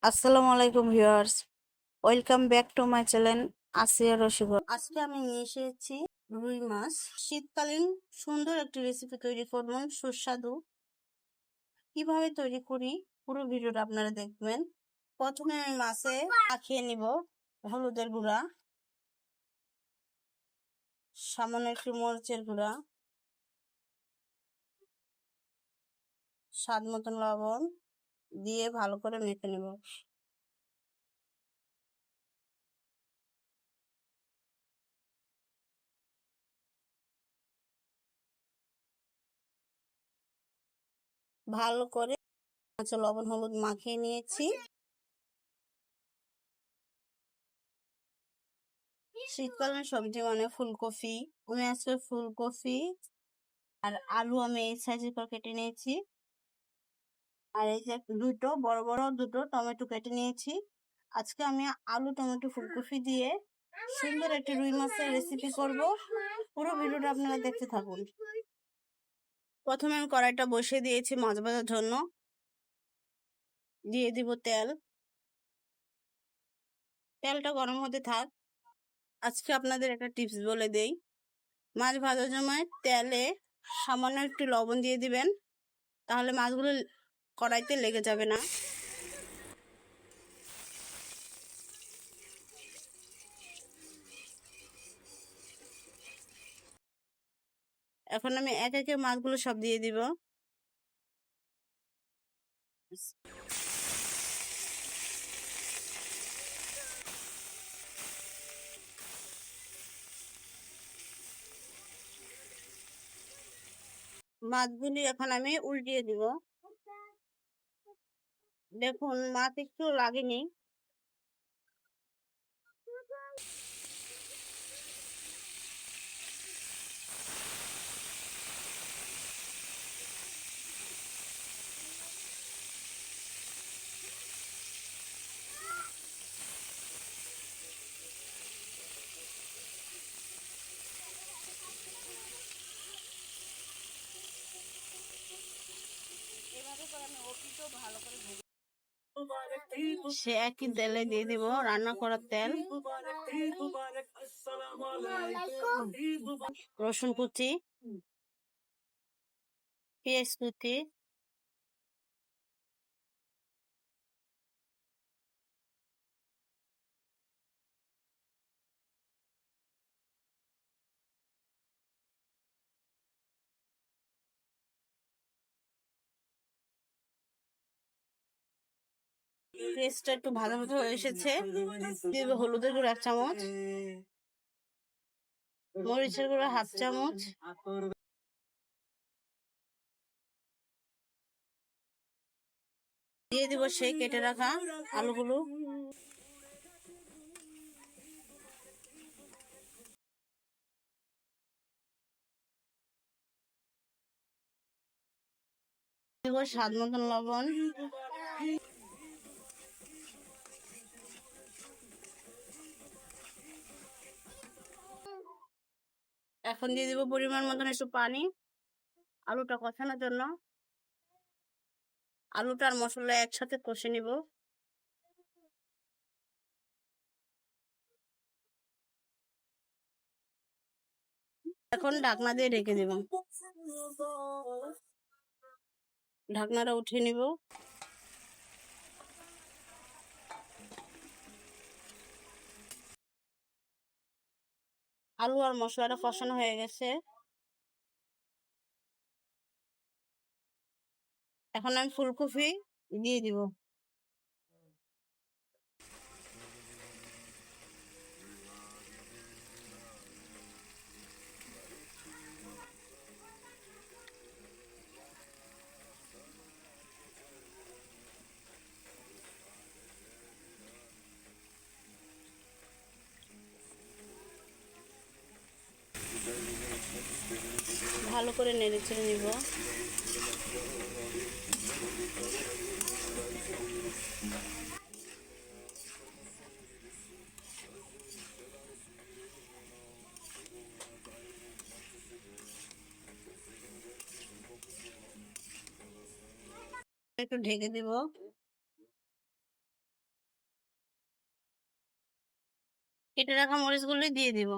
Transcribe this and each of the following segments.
আসসালামু আলাইকুম viewers, welcome back to my channel Asiya Rasikar. আজকে আমি নিয়ে এসেছি রুই মাছ। শীতকালীন সুন্দর একটি রেসিপি তৈরি করবেন, সুস্বাদু। কিভাবে তৈরি করি পুরো ভিডিওটা আপনারা দেখবেন। প্রথমে আমি মাছে মাখিয়ে নিব হলুদের গুঁড়া, সামান্য একটু মরিচের গুঁড়া, স্বাদ মতন লবণ দিয়ে ভালো করে মেখে নেব। ভালো করে মাছে লবণ হলুদ মাখিয়ে নিয়েছি। শীতকালীন সবজি মানে ফুলকপি। আমি আজকে ফুলকপি আর আলু আমি এই সাইজের করে কেটে নিয়েছি। আর এই যে দুটো বড় বড় দুটো টমেটো কেটে নিয়েছি। আজকে আমি আলু টমেটো ফুলকপি দিয়ে সুন্দর একটি রুই মাছের রেসিপি করব। পুরো ভিডিওটা আপনারা দেখতে থাকুন। প্রথমে আমি কড়াইটা বসিয়ে দিয়েছি মাছ ভাজার জন্য। দিয়ে দিব তেল। তেলটা গরম হতে থাক। আজকে আপনাদের একটা টিপস বলে দেই, মাছ ভাজার সময় তেলে সামান্য একটু লবণ দিয়ে দিবেন, তাহলে মাছগুলো কড়াইতে লেগে যাবে না। এখন আমি এক একে মাছগুলো সব দিয়ে দিব। মাছগুলি এখন আমি উল্টিয়ে দিব। দেখুন মাছ একটু লাগেনি। এভাবে করে আমি ওটিও ভালো করে ভেজে সে একই তেলে দিয়ে দিব রান্না করার তেল, রসুন কুচি, পেঁয়াজ কুচি, পেস্টটা একটু ভাজা ভাজা হয়ে এসেছে। দিয়ে দেবো হলুদের গুঁড়ো 1 চামচ, মরিচের গুঁড়ো 1/2 চামচ, দিয়ে দিব সেই কেটে রাখা আলুগুলো। দিব স্বাদ মতন লবণ। এখন দিয়ে দিব পরিমাণ মতন একটু পানি আলুটা কষানোর জন্য। আলুটা আর মশলা একসাথে কষে নিব। এখন ঢাকনা দিয়ে ঢেকে দেব। ঢাকনাটা উঠিয়ে নিব। আলু আর মশলাটা কষানো হয়ে গেছে। এখন আমি ফুলকপি দিয়ে দিব। ভালো করে নেড়ে চেড়ে নিব। একটু ঢেকে দিব। কেটে রাখা মরিচগুলি দিয়ে দিব।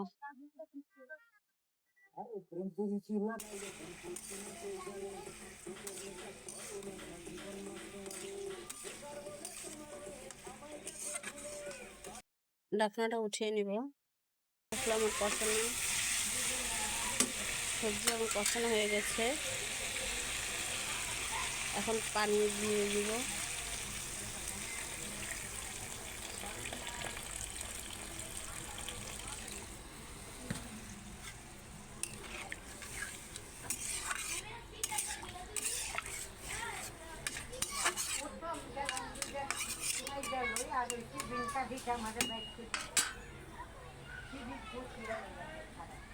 ঢাকনাটা উঠিয়ে নিব। আমার কষানো সবজি আমার কষানো হয়ে গেছে। এখন পানি দিয়ে দিব।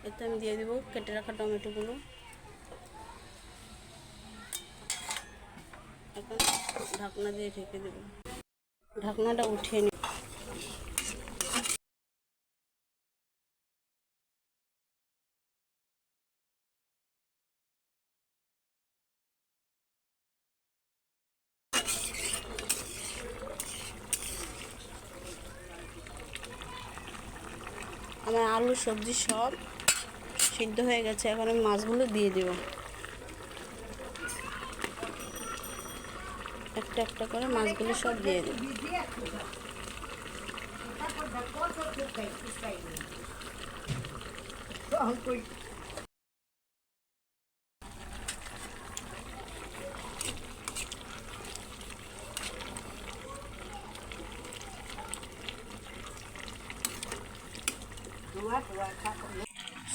এতে আমি দিয়ে দিব কেটে রাখা টমেটোগুলো। এখন ঢাকনা দিয়ে ঢেকে দেব। ঢাকনাটা উঠিয়ে নিই। আমার আলু সবজি সব সিদ্ধ হয়ে গেছে। এখন আমি মাছগুলো দিয়ে দিব। একটা একটা করে মাছগুলো সব দিয়ে দিব।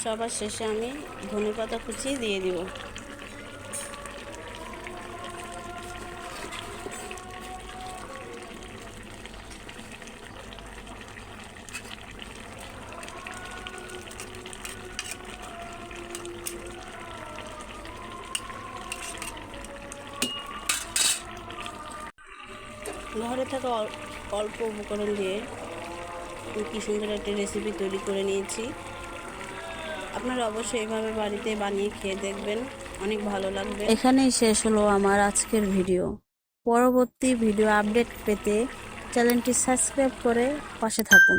সবার শেষে আমি ধনেপাতা কুচিয়ে দিয়ে দিব। ঘরে থাকা অল্প উপকরণ দিয়ে কি সুন্দর একটা রেসিপি তৈরি করে নিয়েছি। আপনারা অবশ্যই এইভাবে বাড়িতে বানিয়ে খেয়ে দেখবেন, অনেক ভালো লাগবে। এখানেই শেষ হলো আমার আজকের ভিডিও। পরবর্তী ভিডিও আপডেট পেতে চ্যানেলটি সাবস্ক্রাইব করে পাশে থাকুন।